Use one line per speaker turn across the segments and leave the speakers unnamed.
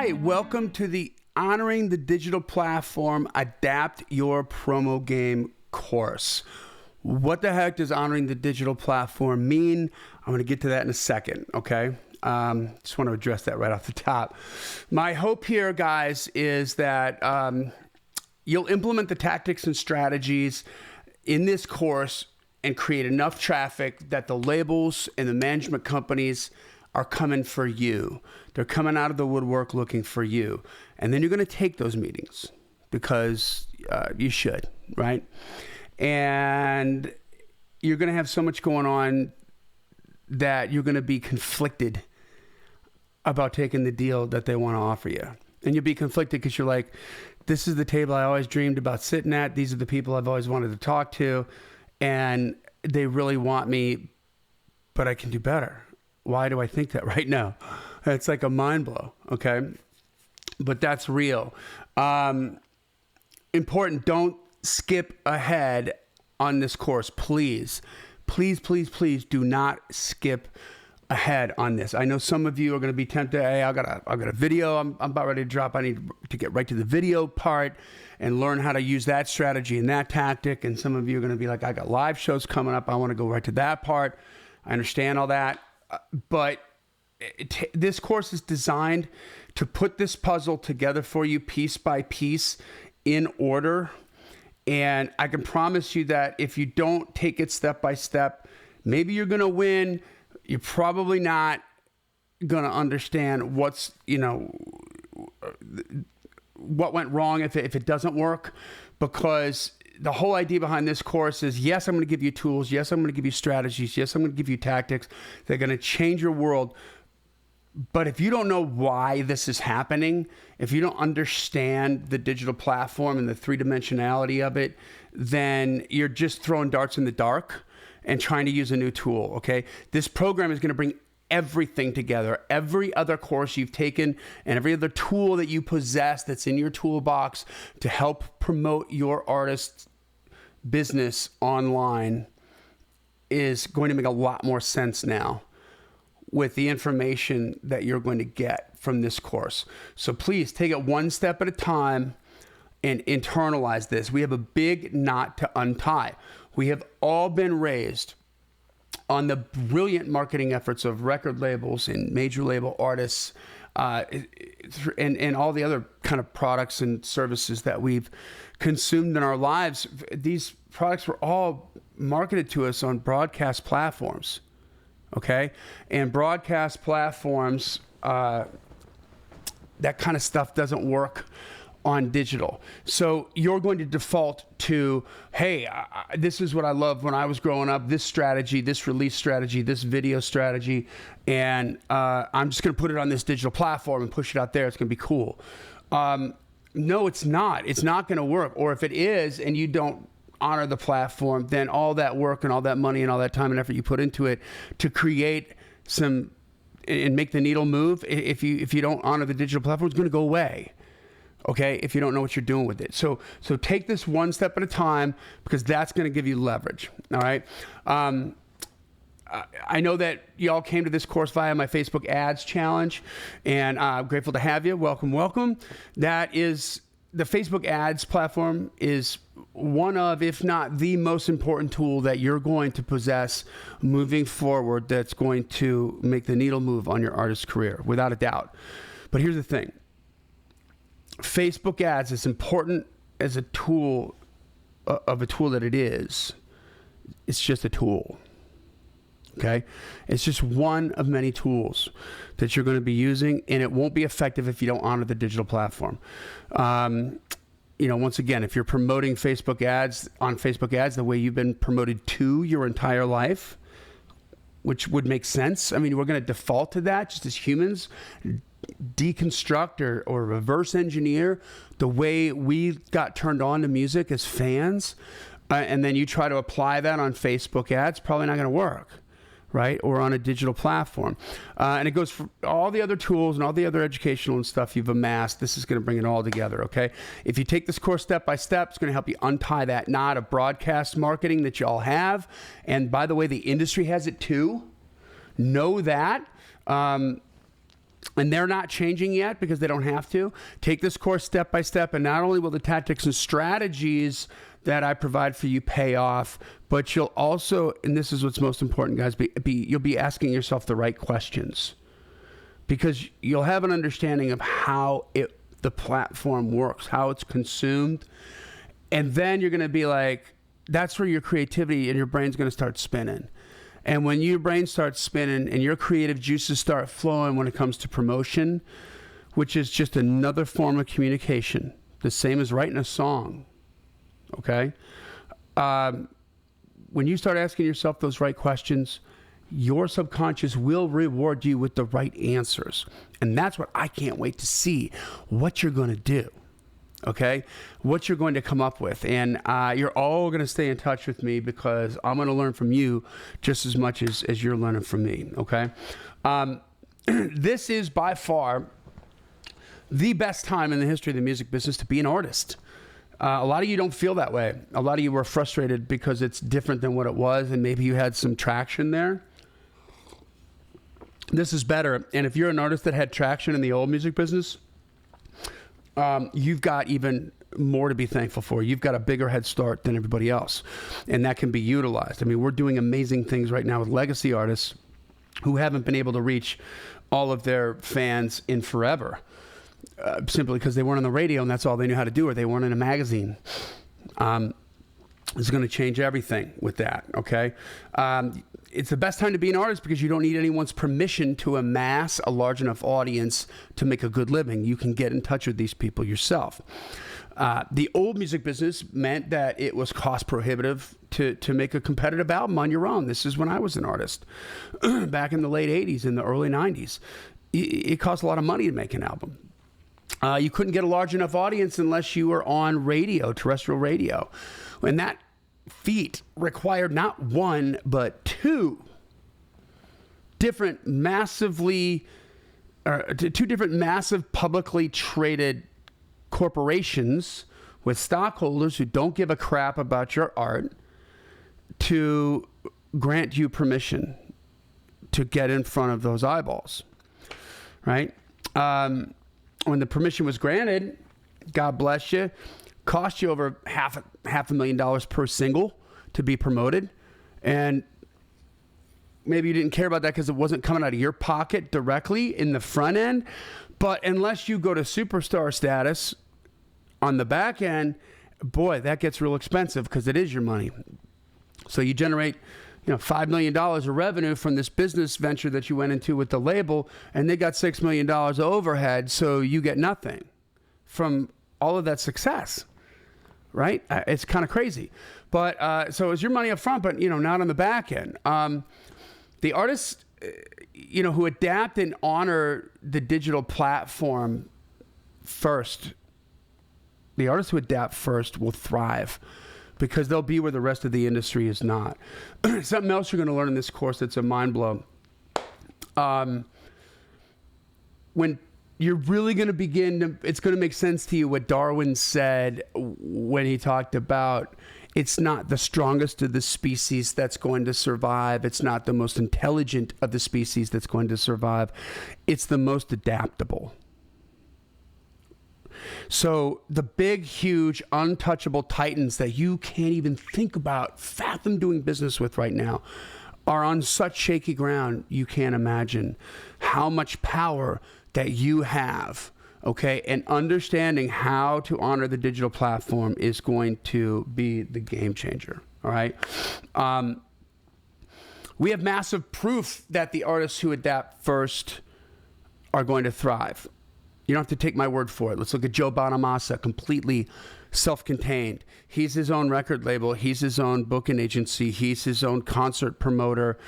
right, welcome to the Honoring the Digital Platform Adapt Your Promo Game course. What the heck does honoring the digital platform mean? I'm going to get to that in a second, okay? Just want to address that right off the top. My hope here, guys, is that you'll implement the tactics and strategies in this course and create enough traffic that the labels and the management companies are coming for you. They're coming out of the woodwork looking for you. And then you're going to take those meetings because you should, right? And you're going to have so much going on that you're going to be conflicted about taking the deal that they want to offer you. And you'll be conflicted because you're like, this is the table I always dreamed about sitting at. These are the people I've always wanted to talk to. And they really want me, but I can do better. Why do I think that right now? It's like a mind blow, okay? But that's real. Important, don't skip ahead on this course, please. Please, please, please do not skip ahead on this. I know some of you are going to be tempted. Hey, I got a video I'm about ready to drop. I need to get right to the video part and learn how to use that strategy and that tactic. And some of you are going to be like, I got live shows coming up. I want to go right to that part. I understand all that. But this course is designed to put this puzzle together for you piece by piece in order. And I can promise you that if you don't take it step by step, maybe you're going to win. You're probably not going to understand what went wrong if it doesn't work, because the whole idea behind this course is, yes, I'm going to give you tools. Yes, I'm going to give you strategies. Yes, I'm going to give you tactics. They're going to change your world. But if you don't know why this is happening, if you don't understand the digital platform and the three-dimensionality of it, then you're just throwing darts in the dark and trying to use a new tool, okay? This program is going to bring everything together. Every other course you've taken and every other tool that you possess that's in your toolbox to help promote your artist's business online is going to make a lot more sense now with the information that you're going to get from this course. So please take it one step at a time and internalize this. We have a big knot to untie. We have all been raised on the brilliant marketing efforts of record labels and major label artists and all the other kind of products and services that we've consumed in our lives. These products were all marketed to us on broadcast platforms, okay? And broadcast platforms, that kind of stuff doesn't work on digital. So you're going to default to, hey, this is what I loved when I was growing up, this strategy, this release strategy, this video strategy, and I'm just going to put it on this digital platform and push it out there. It's going to be cool. No, it's not. It's not going to work. Or if it is and you don't honor the platform, then all that work and all that money and all that time and effort you put into it to create some and make the needle move, if you don't honor the digital platform, it's going to go away. Okay, if you don't know what you're doing with it. So take this one step at a time, because that's going to give you leverage. All right. I know that y'all came to this course via my Facebook ads challenge, and I'm grateful to have you. Welcome, welcome. That is, the Facebook ads platform is one of, if not the most important tool that you're going to possess moving forward, that's going to make the needle move on your artist's career, without a doubt. But here's the thing. Facebook ads, as important as a tool that it is, it's just a tool. Okay? It's just one of many tools that you're going to be using, and it won't be effective if you don't honor the digital platform. Once again, if you're promoting Facebook ads on Facebook ads the way you've been promoted to your entire life, which would make sense. I mean, we're going to default to that just as humans. Deconstruct or reverse engineer the way we got turned on to music as fans, and then you try to apply that on Facebook ads, probably not going to work, right? Or on a digital platform. And it goes for all the other tools and all the other educational and stuff you've amassed. This is going to bring it all together, okay? If you take this course step by step, it's going to help you untie that knot of broadcast marketing that you all have. And by the way, the industry has it too. Know that. and they're not changing yet because they don't have to. Take this course step by step, and not only will the tactics and strategies that I provide for you pay off, but you'll also, and this is what's most important, guys, you'll be asking yourself the right questions, because you'll have an understanding of how the platform works, how it's consumed, and then you're going to be like, that's where your creativity and your brain's going to start spinning. And when your brain starts spinning and your creative juices start flowing when it comes to promotion, which is just another form of communication, the same as writing a song, okay? When you start asking yourself those right questions, your subconscious will reward you with the right answers. And that's what I can't wait to see, what you're going to do. Okay, what you're going to come up with. And you're all going to stay in touch with me, because I'm going to learn from you just as much as you're learning from me. Okay, this is by far the best time in the history of the music business to be an artist. A lot of you don't feel that way. A lot of you were frustrated because it's different than what it was, and maybe you had some traction there. This is better. And if you're an artist that had traction in the old music business, you've got even more to be thankful for. You've got a bigger head start than everybody else, and that can be utilized. I mean, we're doing amazing things right now with legacy artists who haven't been able to reach all of their fans in forever, simply because they weren't on the radio and that's all they knew how to do, or they weren't in a magazine. It's going to change everything with that, okay? It's the best time to be an artist because you don't need anyone's permission to amass a large enough audience to make a good living. You can get in touch with these people yourself. The old music business meant that it was cost prohibitive to make a competitive album on your own. This is when I was an artist, back in the late 80s, in the early 90s. It cost a lot of money to make an album. You couldn't get a large enough audience unless you were on radio, terrestrial radio. And that feat required not one, but two different massive publicly traded corporations with stockholders who don't give a crap about your art to grant you permission to get in front of those eyeballs, right? When the permission was granted, God bless you, cost you over $500,000 per single to be promoted. And maybe you didn't care about that because it wasn't coming out of your pocket directly in the front end. But unless you go to superstar status on the back end, boy, that gets real expensive because it is your money. So you generate, $5 million of revenue from this business venture that you went into with the label, and they got $6 million of overhead, so you get nothing from all of that success, right? It's kind of crazy. But so it's your money up front, but, not on the back end. The artists, who adapt and honor the digital platform first, the artists who adapt first will thrive, because they'll be where the rest of the industry is not. Something else you're going to learn in this course that's a mind blow. When you're really going to begin, it's going to make sense to you what Darwin said when he talked about it's not the strongest of the species that's going to survive. It's not the most intelligent of the species that's going to survive. It's the most adaptable. So the big, huge, untouchable titans that you can't even think about, fathom doing business with right now, are on such shaky ground you can't imagine how much power that you have, okay? And understanding how to honor the digital platform is going to be the game changer, all right? We have massive proof that the artists who adapt first are going to thrive. You don't have to take my word for it. Let's look at Joe Bonamassa, completely self-contained. He's his own record label. He's his own booking agency. He's his own concert promoter.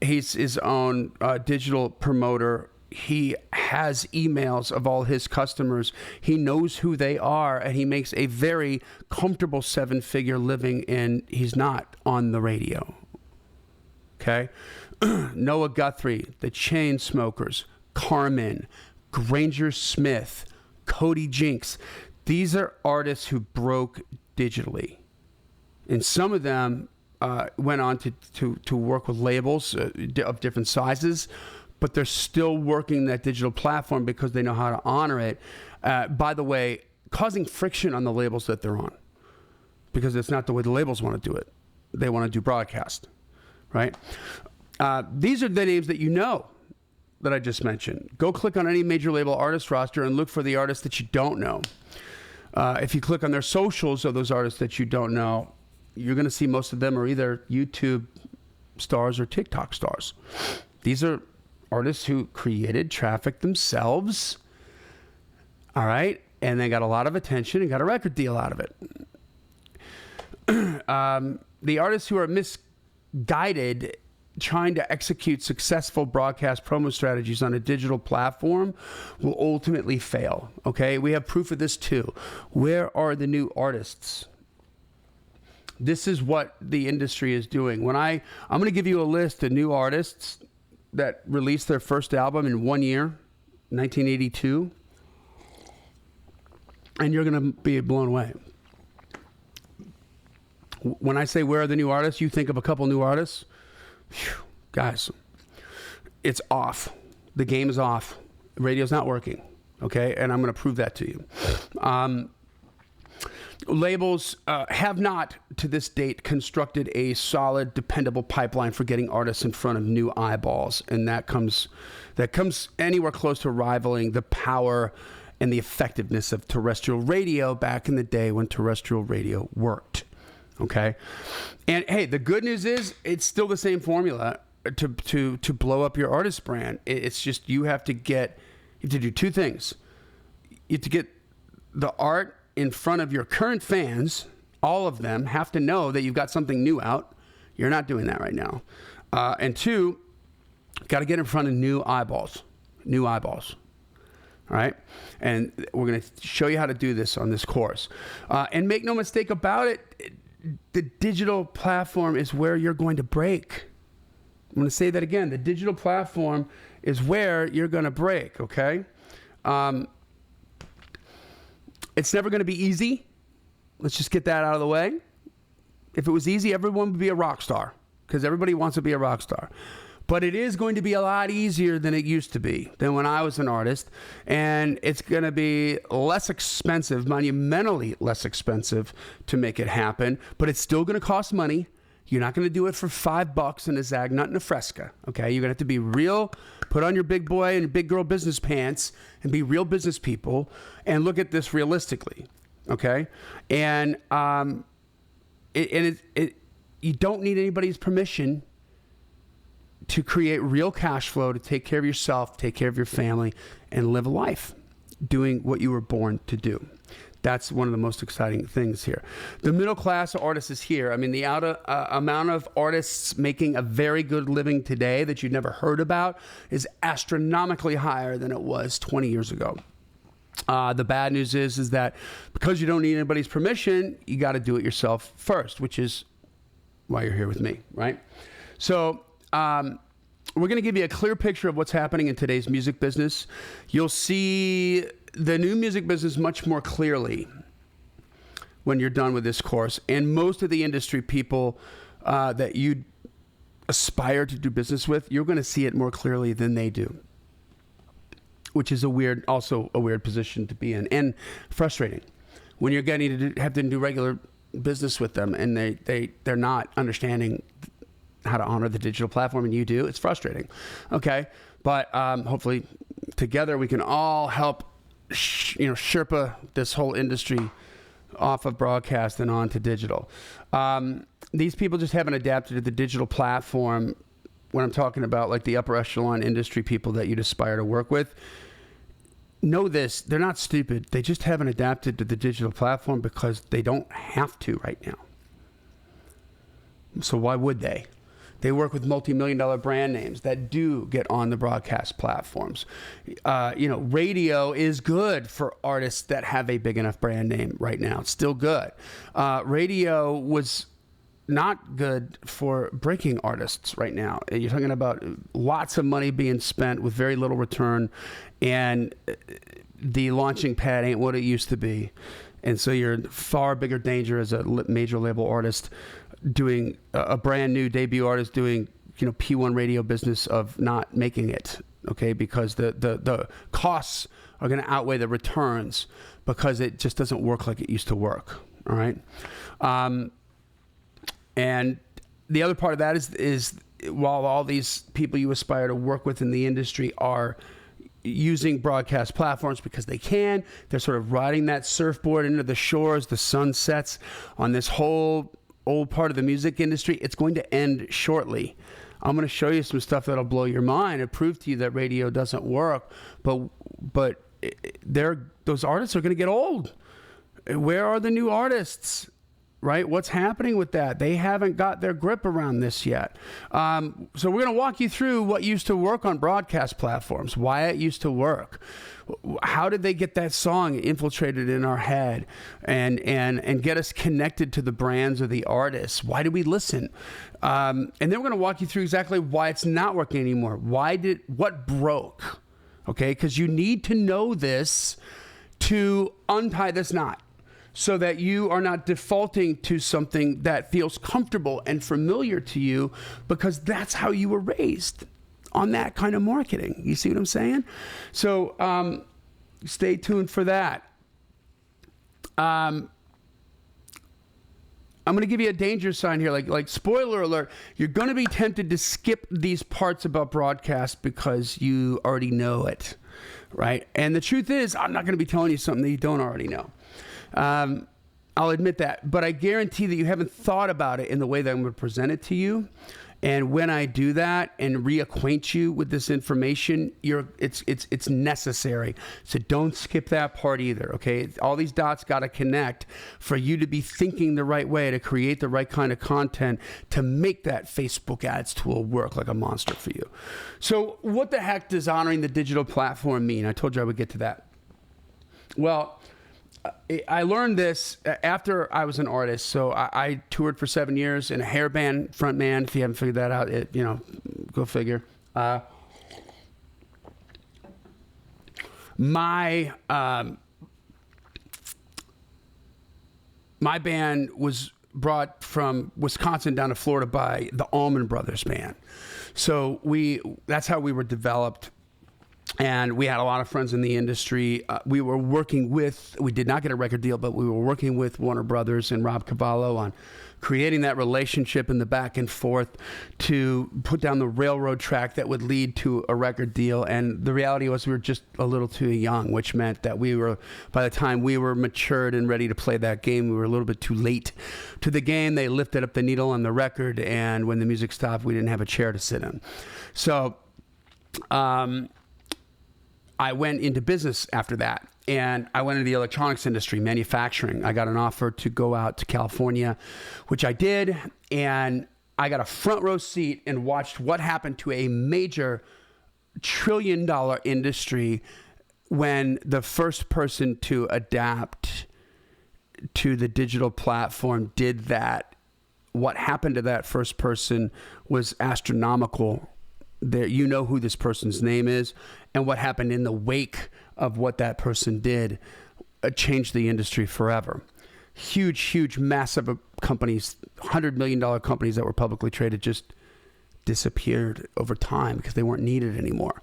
He's his own digital promoter. He has emails of all his customers. He knows who they are, and he makes a very comfortable 7-figure living, and he's not on the radio. Okay? Noah Guthrie, the Chainsmokers, Carmen, Granger Smith, Cody Jinks. These are artists who broke digitally. And some of them went on to work with labels of different sizes. but they're still working that digital platform because they know how to honor it. By the way, causing friction on the labels that they're on, because it's not the way the labels want to do it. They want to do broadcast, right? These are the names that you know that I just mentioned. Go click on any major label artist roster and look for the artists that you don't know. If you click on their socials of those artists that you don't know, you're going to see most of them are either YouTube stars or TikTok stars. These are artists who created traffic themselves, all right? And they got a lot of attention and got a record deal out of it. The artists who are misguided trying to execute successful broadcast promo strategies on a digital platform will ultimately fail, okay? We have proof of this too. Where are the new artists? This is what the industry is doing. I'm going to give you a list of new artists that released their first album in 1 year, 1982, and you're going to be blown away. When I say where are the new artists, you think of a couple new artists. Whew, guys, it's off. The game is off. Radio's not working, okay? And I'm going to prove that to you. Labels have not, to this date, constructed a solid, dependable pipeline for getting artists in front of new eyeballs, and that comes anywhere close to rivaling the power and the effectiveness of terrestrial radio back in the day when terrestrial radio worked. Okay, and hey, the good news is it's still the same formula to blow up your artist brand. It's just you have to do two things. You have to get the art in front of your current fans. All of them have to know that you've got something new out. You're not doing that right now. And two, got to get in front of new eyeballs. All right, and we're going to show you how to do this on this course. And make no mistake about it. The digital platform is where you're going to break. I'm going to say that again. The digital platform is where you're going to break, okay? It's never going to be easy. Let's just get that out of the way. If it was easy, everyone would be a rock star because everybody wants to be a rock star. But it is going to be a lot easier than it used to be, than when I was an artist. And it's going to be less expensive, monumentally less expensive to make it happen. But it's still going to cost money. You're not going to do it for $5 in a Zagnut and a Fresca, okay? You're going to have to be real, put on your big boy and big girl business pants and be real business people and look at this realistically, okay? And you don't need anybody's permission to create real cash flow, to take care of yourself, take care of your family, and live a life doing what you were born to do. That's one of the most exciting things here. The middle class of artists is here. I mean, the amount of artists making a very good living today that you've never heard about is astronomically higher than it was 20 years ago. The bad news is that because you don't need anybody's permission, you got to do it yourself first, which is why you're here with me, right? So, we're going to give you a clear picture of what's happening in today's music business. You'll see the new music business much more clearly when you're done with this course. And most of the industry people that you aspire to do business with, you're going to see it more clearly than they do, which is also a weird position to be in and frustrating when you're getting to have to do regular business with them and they're not understanding how to honor the digital platform, and you do. It's frustrating, okay? But hopefully together we can all help Sherpa this whole industry off of broadcast and onto digital. These people just haven't adapted to the digital platform. When I'm talking about like the upper echelon industry people that you'd aspire to work with, know this, they're not stupid. They just haven't adapted to the digital platform because they don't have to right now. So why would they? They work with multi-million-dollar brand names that do get on the broadcast platforms. Radio is good for artists that have a big enough brand name right now. It's still good. Radio was not good for breaking artists right now. You're talking about lots of money being spent with very little return, and the launching pad ain't what it used to be. And so you're in far bigger danger as a major label artist doing a brand new debut artist doing P1 radio business of not making it okay? Because the costs are going to outweigh the returns because it just doesn't work like it used to work, all right? And the other part of that is while all these people you aspire to work with in the industry are using broadcast platforms because they can, they're sort of riding that surfboard into the shores, the sun sets on this whole old part of the music industry. It's going to end shortly. I'm going to show you some stuff that'll blow your mind and prove to you that radio doesn't work, but those artists are going to get old. Where are the new artists? Right? What's happening with that? They haven't got their grip around this yet. So we're going to walk you through what used to work on broadcast platforms, why it used to work. How did they get that song infiltrated in our head and get us connected to the brands or the artists? Why do we listen? And then we're going to walk you through exactly why it's not working anymore. What broke? Okay? Because you need to know this to untie this knot, so that you are not defaulting to something that feels comfortable and familiar to you, because that's how you were raised, on that kind of marketing. You see what I'm saying? So stay tuned for that. I'm going to give you a danger sign here, like spoiler alert, you're going to be tempted to skip these parts about broadcast because you already know it, right? And the truth is, I'm not going to be telling you something that you don't already know. I'll admit that, but I guarantee that you haven't thought about it in the way that I'm going to present it to you. And when I do that and reacquaint you with this information, it's necessary. So don't skip that part either. Okay. All these dots got to connect for you to be thinking the right way to create the right kind of content to make that Facebook ads tool work like a monster for you. So what the heck does honoring the digital platform mean? I told you I would get to that. Well, I learned this after I was an artist. So I toured for 7 years in a hair band front man. If you haven't figured that out, go figure. My band was brought from Wisconsin down to Florida by the Allman Brothers Band. So that's how we were developed. And we had a lot of friends in the industry. We did not get a record deal, but we were working with Warner Brothers and Rob Cavallo on creating that relationship and the back and forth to put down the railroad track that would lead to a record deal. And the reality was we were just a little too young, which meant that by the time we were matured and ready to play that game, we were a little bit too late to the game. They lifted up the needle on the record, and when the music stopped, we didn't have a chair to sit in. So, I went into business after that, and I went into the electronics industry, manufacturing. I got an offer to go out to California, which I did, and I got a front row seat and watched what happened to a major $1 trillion industry when the first person to adapt to the digital platform did that. What happened to that first person was astronomical. There, you know who this person's name is, and what happened in the wake of what that person did changed the industry forever. Huge, massive companies, $100 million companies that were publicly traded just disappeared over time because they weren't needed anymore.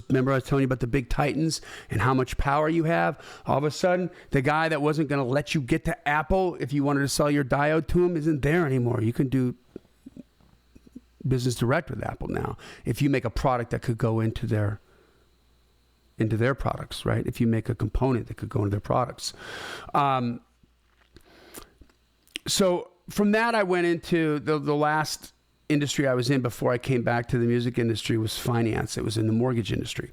Remember I was telling you about the big titans and how much power you have? All of a sudden, the guy that wasn't going to let you get to Apple if you wanted to sell your diode to him isn't there anymore. You can do business direct with Apple now if you make a product that could go into their products, right? If you make a component that could go into their products. So from that, I went into the last industry I was in before I came back to the music industry was finance. It was in the mortgage industry.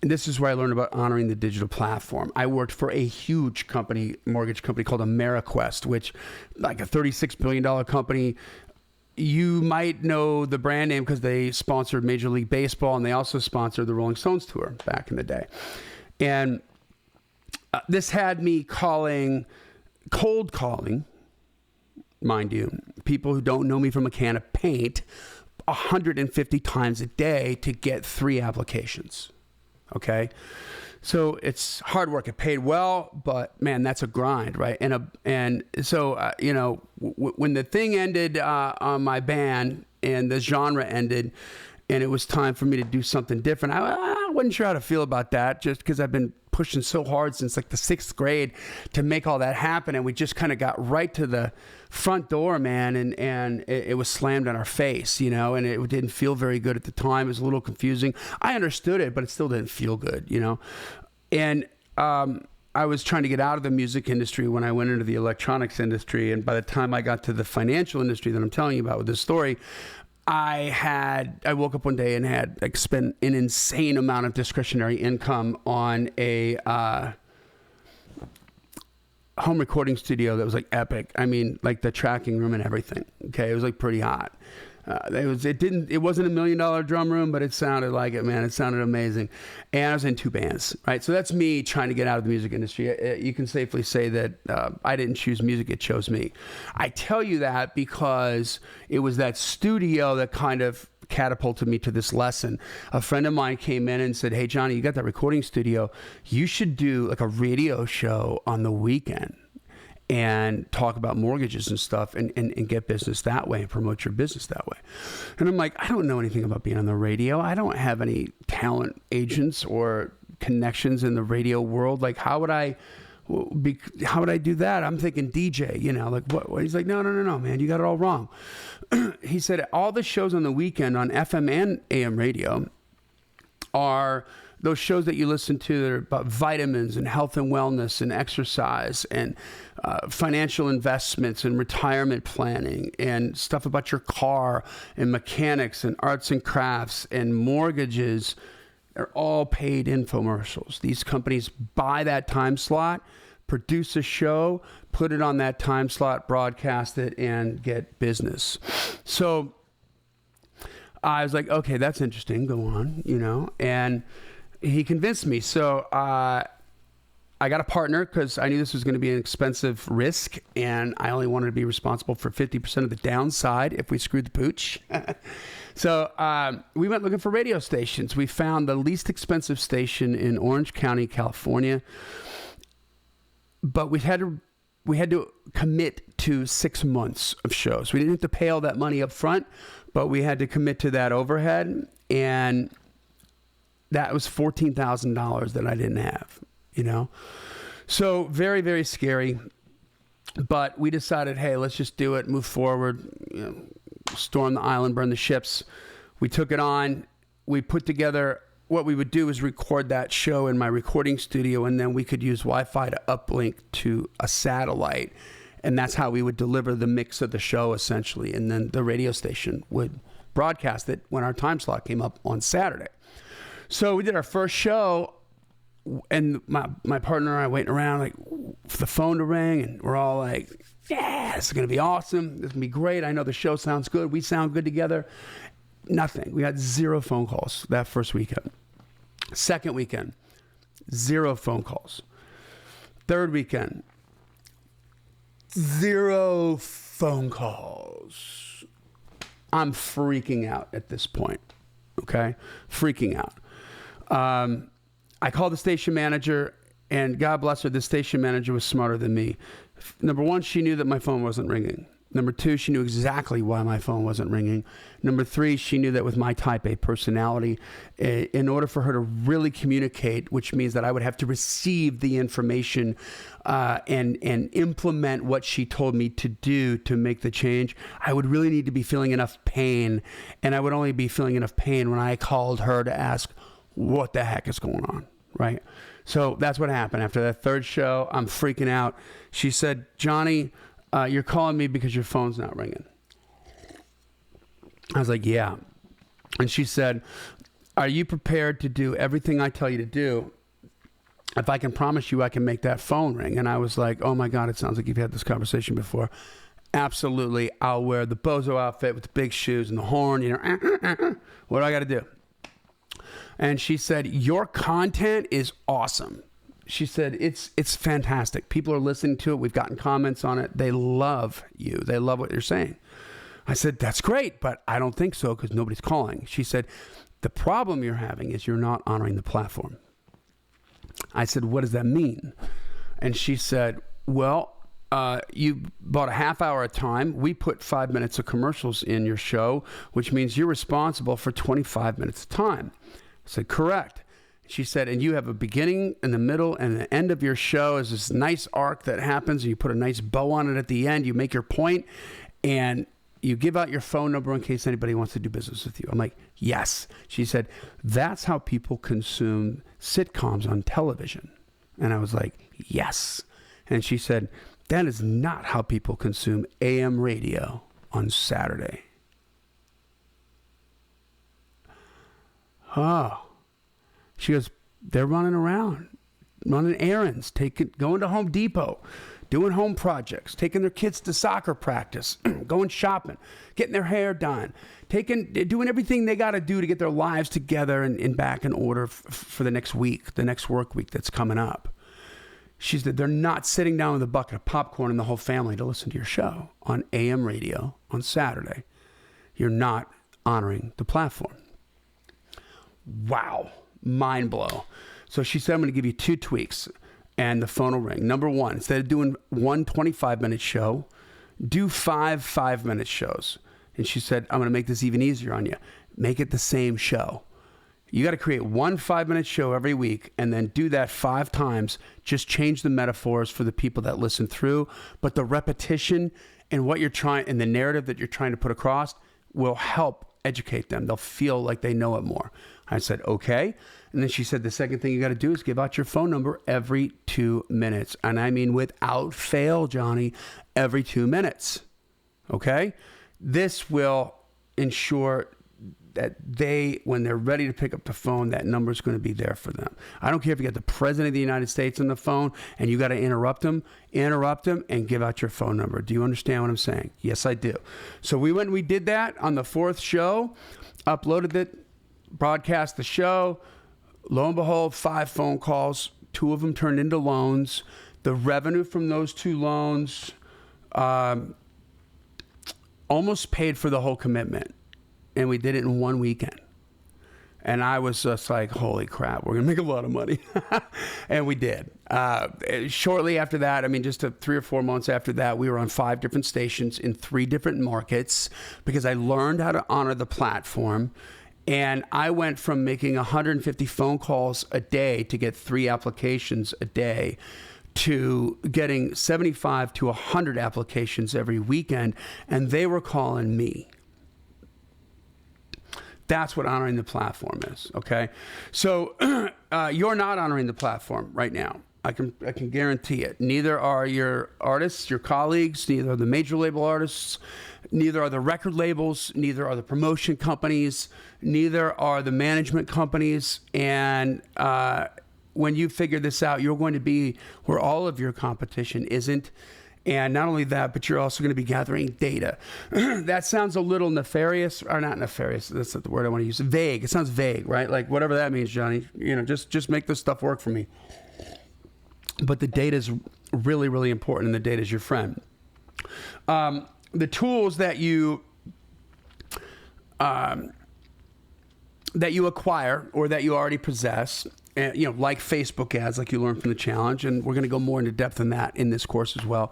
And this is where I learned about honoring the digital platform. I worked for a huge mortgage company called Ameriquest, which like a $36 billion company. You might know the brand name because they sponsored Major League Baseball, and they also sponsored the Rolling Stones tour back in the day. And this had me cold calling, mind you, people who don't know me from a can of paint 150 times a day to get 3 applications. Okay? So it's hard work. It paid well, but man, that's a grind, right? And so when the thing ended on my band and the genre ended, and it was time for me to do something different. I wasn't sure how to feel about that, just because I've been pushing so hard since like the 6th grade to make all that happen, and we just kind of got right to the front door, man, and it was slammed in our face, you know, and it didn't feel very good at the time. It was a little confusing. I understood it, but it still didn't feel good, you know. And I was trying to get out of the music industry when I went into the electronics industry, and by the time I got to the financial industry that I'm telling you about with this story, I woke up one day and had like spent an insane amount of discretionary income on a home recording studio that was like epic. I mean, like the tracking room and everything. Okay, it was like pretty hot. It wasn't $1 million drum room, but it sounded like it, man. It sounded amazing. And I was in 2 bands, right? So that's me trying to get out of the music industry. You can safely say that I didn't choose music, it chose me. I tell you that because it was that studio that kind of catapulted me to this lesson. A friend of mine came in and said, "Hey, Johnny, you got that recording studio. You should do like a radio show on the weekend and talk about mortgages and stuff and get business that way and promote your business that way." And I'm like, I don't know anything about being on the radio. I don't have any talent agents or connections in the radio world. Like, how would I do that? I'm thinking DJ, you know, like what? He's like, no, man, you got it all wrong. He said, all the shows on the weekend on FM and AM radio are those shows that you listen to that are about vitamins and health and wellness and exercise and financial investments and retirement planning and stuff about your car and mechanics and arts and crafts and mortgages. They're all paid infomercials. These companies buy that time slot, produce a show, put it on that time slot, broadcast it, and get business. So I was like, okay, that's interesting. Go on, you know, and he convinced me. So I got a partner because I knew this was going to be an expensive risk, and I only wanted to be responsible for 50% of the downside if we screwed the pooch. So we went looking for radio stations. We found the least expensive station in Orange County, California, but we had to commit to 6 months of shows. We didn't have to pay all that money up front, but we had to commit to that overhead, and that was $14,000 that I didn't have, you know? So very, very scary. But we decided, hey, let's just do it, move forward, you know, storm the island, burn the ships. We took it on. We put together, what we would do is record that show in my recording studio, and then we could use Wi-Fi to uplink to a satellite. And that's how we would deliver the mix of the show, essentially. And then the radio station would broadcast it when our time slot came up on Saturday. So we did our first show, and my partner and I waiting around like for the phone to ring, and we're all like, yeah, this is going to be awesome. This is going to be great. I know the show sounds good. We sound good together. Nothing. We had 0 phone calls that first weekend. Second weekend, 0 phone calls. Third weekend, 0 phone calls. I'm freaking out at this point. Okay? Freaking out. I called the station manager, and God bless her, the station manager was smarter than me. Number one, she knew that my phone wasn't ringing. Number two, she knew exactly why my phone wasn't ringing. Number three, she knew that with my type A personality, in order for her to really communicate, which means that I would have to receive the information and implement what she told me to do to make the change, I would really need to be feeling enough pain. And I would only be feeling enough pain when I called her to ask, what the heck is going on, right? So that's what happened. After that third show, I'm freaking out. She said, Johnny, you're calling me because your phone's not ringing. I was like, yeah. And she said, are you prepared to do everything I tell you to do? If I can promise you I can make that phone ring. And I was like, oh my God, it sounds like you've had this conversation before. Absolutely. I'll wear the bozo outfit with the big shoes and the horn, you know, what do I got to do? And she said, your content is awesome. She said, it's fantastic. People are listening to it. We've gotten comments on it. They love you. They love what you're saying. I said, that's great, but I don't think so because nobody's calling. She said, the problem you're having is you're not honoring the platform. I said, what does that mean? And she said, well, you bought a half hour of time. We put 5 minutes of commercials in your show, which means you're responsible for 25 minutes of time. I said, correct. She said, and you have a beginning and the middle and the end of your show is this nice arc that happens. And you put a nice bow on it at the end. You make your point and you give out your phone number in case anybody wants to do business with you. I'm like, yes. She said, that's how people consume sitcoms on television. And I was like, yes. And she said, that is not how people consume AM radio on Saturday. Oh. She goes, they're running around, running errands, going to Home Depot, doing home projects, taking their kids to soccer practice, going shopping, getting their hair done, doing everything they got to do to get their lives together and back in order for the next week, the next work week that's coming up. She said, they're not sitting down with a bucket of popcorn and the whole family to listen to your show on AM radio on Saturday. You're not honoring the platform. Wow. Mind blow. So she said, I'm going to give you 2 tweaks and the phone will ring. Number one, instead of doing one 25-minute show, do 5 5-minute shows. And she said, I'm going to make this even easier on you. Make it the same show. You got to create one 5-minute show every week and then do that 5 times. Just change the metaphors for the people that listen through. But the repetition and what you're trying and the narrative that you're trying to put across will help educate them. They'll feel like they know it more. I said, okay. And then she said, the second thing you got to do is give out your phone number every 2 minutes. And I mean, without fail, Johnny, every 2 minutes. Okay. This will ensure that when they're ready to pick up the phone, that number is going to be there for them. I don't care if you got the president of the United States on the phone and you got to interrupt them and give out your phone number. Do you understand what I'm saying? Yes, I do. So we went and we did that on the 4th show, uploaded it, broadcast the show. Lo and behold, 5 phone calls. 2 of them turned into loans. The revenue from those 2 loans almost paid for the whole commitment. And we did it in 1 weekend. And I was just like, holy crap, we're going to make a lot of money. And we did. Shortly after that, I mean, just 3 or 4 months after that, we were on 5 different stations in 3 different markets because I learned how to honor the platform. And I went from making 150 phone calls a day to get 3 applications a day to getting 75 to 100 applications every weekend. And they were calling me. That's what honoring the platform is, okay? So you're not honoring the platform right now. I can guarantee it. Neither are your artists, your colleagues, neither are the major label artists, neither are the record labels, neither are the promotion companies, neither are the management companies. And when you figure this out, you're going to be where all of your competition isn't. And not only that, but you're also going to be gathering data. That sounds a little nefarious, or not nefarious. That's not the word I want to use. Vague. It sounds vague, right? Like whatever that means, Johnny. You know, just make this stuff work for me. But the data is really, really important, and the data is your friend. The tools that you acquire or that you already possess. Like Facebook ads, like you learned from the challenge. And we're going to go more into depth in that in this course as well.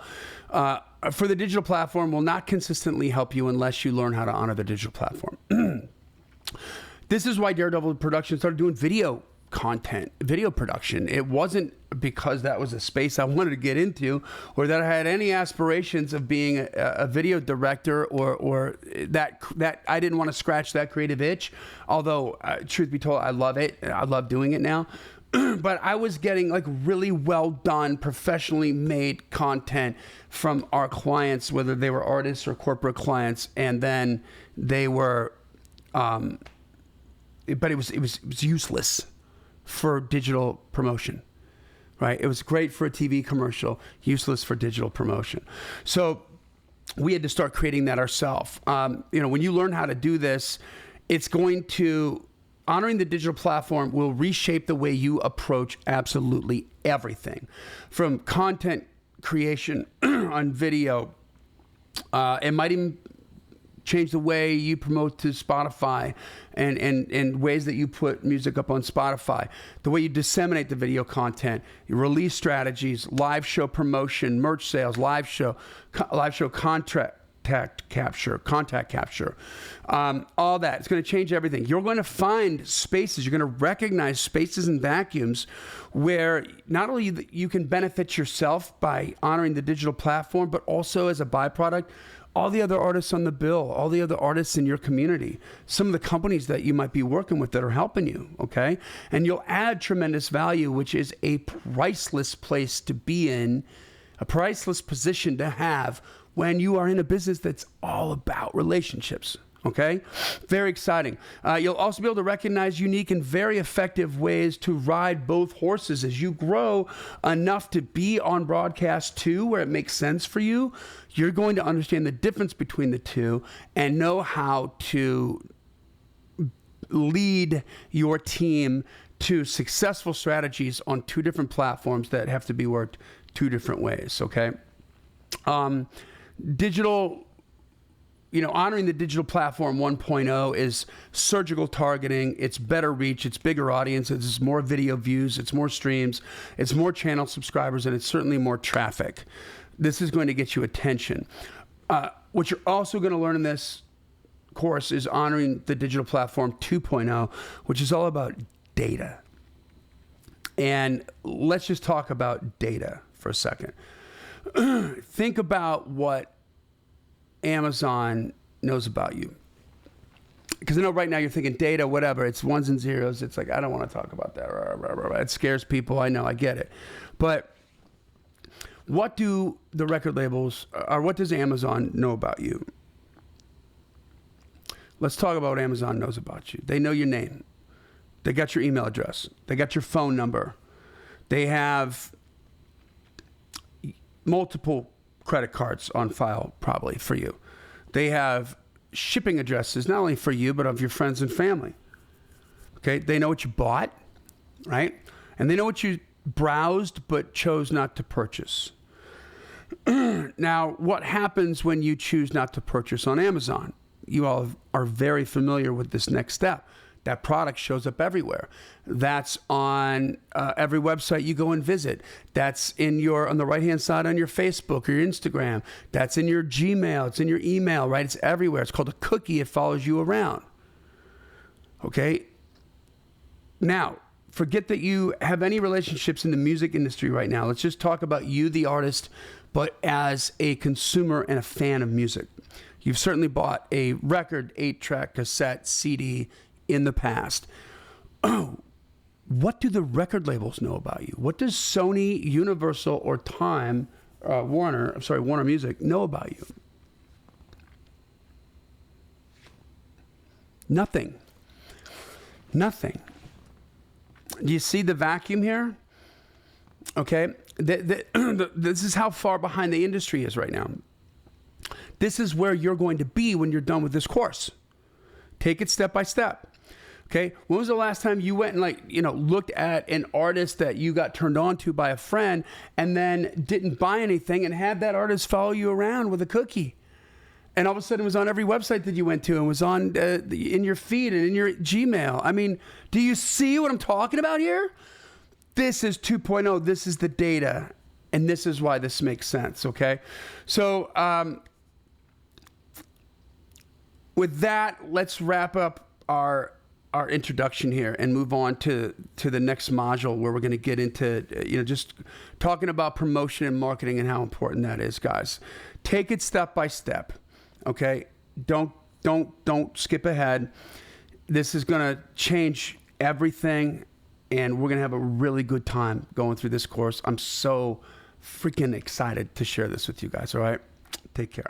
For the digital platform will not consistently help you unless you learn how to honor the digital platform. This is why Daredevil Production started doing video content, video production. It wasn't because that was a space I wanted to get into or that I had any aspirations of being a video director or that I didn't want to scratch that creative itch. Although, truth be told, I love it. I love doing it now. But I was getting like really well done, professionally made content from our clients, whether they were artists or corporate clients. And then they were, but it was useless for digital promotion, right? It was great for a TV commercial, useless for digital promotion. So we had to start creating that ourselves. When you learn how to do this, honoring the digital platform will reshape the way you approach absolutely everything, from content creation on video. It might even change the way you promote to Spotify and ways that you put music up on Spotify, the way you disseminate the video content, your release strategies, live show promotion, merch sales, live show contact capture, all that. It's going to change everything. You're going to find spaces, you're going to recognize spaces and vacuums where not only you can benefit yourself by honoring the digital platform, but also as a byproduct, all the other artists on the bill, all the other artists in your community, some of the companies that you might be working with that are helping you, okay? And you'll add tremendous value, which is a priceless place to be in, a priceless position to have when you are in a business that's all about relationships, okay? Very exciting. You'll also be able to recognize unique and very effective ways to ride both horses as you grow enough to be on broadcast too, where it makes sense for you. You're going to understand the difference between the two and know how to lead your team to successful strategies on two different platforms that have to be worked two different ways, okay? Digital, honoring the digital platform 1.0 is surgical targeting. It's better reach. It's bigger audience. It's more video views. It's more streams. It's more channel subscribers, and it's certainly more traffic. This is going to get you attention. What you're also going to learn in this course is honoring the digital platform 2.0, which is all about data. And let's just talk about data for a second. Think about what Amazon knows about you. Because I know right now you're thinking data, whatever, it's ones and zeros. It's like, I don't want to talk about that. It scares people. I know, I get it. But what do the record labels, or what does Amazon know about you? Let's talk about what Amazon knows about you. They know your name. They got your email address. They got your phone number. They have multiple credit cards on file probably for you. They have shipping addresses, not only for you, but of your friends and family. Okay, they know what you bought, right? And they know what you browsed but chose not to purchase. Now, what happens when you choose not to purchase on Amazon? You all are very familiar with this next step. That product shows up everywhere. That's on every website you go and visit. That's on the right-hand side on your Facebook or your Instagram. That's in your Gmail. It's in your email, right? It's everywhere. It's called a cookie. It follows you around. Okay? Now, forget that you have any relationships in the music industry right now. Let's just talk about you, the artist, but as a consumer and a fan of music. You've certainly bought a record, 8-track, cassette, CD in the past. What do the record labels know about you? What does Sony, Universal, or Warner Music know about you? Nothing. Nothing. Do you see the vacuum here? Okay. This is how far behind the industry is right now. This is where you're going to be when you're done with this course. Take it step by step. Okay. When was the last time you went and looked at an artist that you got turned on to by a friend and then didn't buy anything and had that artist follow you around with a cookie? And all of a sudden it was on every website that you went to and was on in your feed and in your Gmail. I mean, do you see what I'm talking about here? This is 2.0. This is the data. And this is why this makes sense. Okay. So, with that, let's wrap up our introduction here and move on to the next module where we're going to get into just talking about promotion and marketing and how important that is, guys. Take it step by step. Okay, don't skip ahead. This is going to change everything, and we're going to have a really good time going through this course. I'm so freaking excited to share this with you guys. All right, take care.